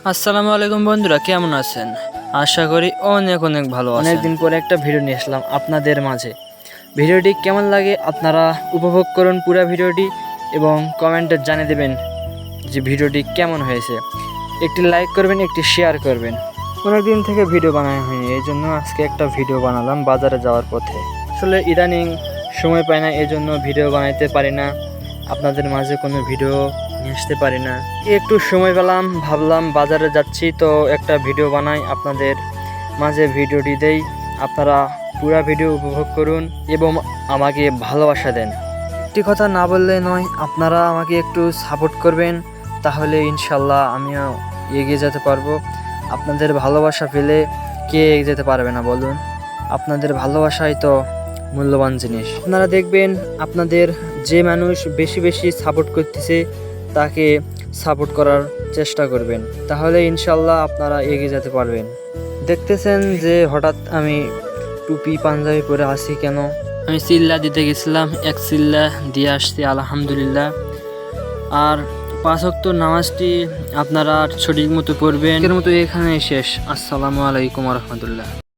আসসালামু আলাইকুম বন্ধুরা, কেমন আছেন? আশা করি অনেক অনেক ভালো আছেন। অনেকদিন পরে একটা ভিডিও নিয়ে আসলাম আপনাদের মাঝে। ভিডিওটি কেমন লাগে আপনারা উপভোগ করুন পুরো ভিডিওটি এবং কমেন্টে জানিয়ে দেবেন যে ভিডিওটি কেমন হয়েছে। একটি লাইক করবেন, একটি শেয়ার করবেন। অনেকদিন থেকে ভিডিও বানানো হয়নি, এই জন্য আজকে একটা ভিডিও বানালাম বাজারে যাওয়ার পথে। আসলে ইদানিং সময় পাই না, এই জন্য ভিডিও বানাইতে পারি না, আপনাদের মাঝে কোনো ভিডিও নিয়ে আসতে পারি না। একটু সময় পেলাম, ভাবলাম বাজারে যাচ্ছি তো একটা ভিডিও বানাই, আপনাদের মাঝে ভিডিওটি দেই। আপনারা পুরো ভিডিও উপভোগ করুন এবং আমাকে ভালোবাসা দেন। একটি কথা না বললে নয়, আপনারা আমাকে একটু সাপোর্ট করবেন, তাহলে ইনশাল্লাহ আমিও এগিয়ে যেতে পারবো। আপনাদের ভালোবাসা পেলে কে এগিয়ে যেতে পারবে না বলুন? আপনাদের ভালোবাসাই তো মূল্যবান জিনিস। আপনারা দেখবেন আপনাদের যে মানুষ বেশি বেশি সাপোর্ট করতেছে তাকে সাপোর্ট করার চেষ্টা করবেন, তাহলে ইনশাল্লাহ আপনারা এগিয়ে যেতে পারবেন। দেখতেছেন যে হঠাৎ আমি টুপি পাঞ্জাবি পরে আসি কেন? আমি চিল্লা দিতে গেছিলাম, এক চিল্লা দিয়ে আসছি আলহামদুলিল্লাহ। আর 5 ওয়াক্ত নামাজটি আপনারা সঠিক মতো পড়বেন। এর মতো এখানে শেষ। আসসালামু আলাইকুম ওয়া রাহমাতুল্লাহ।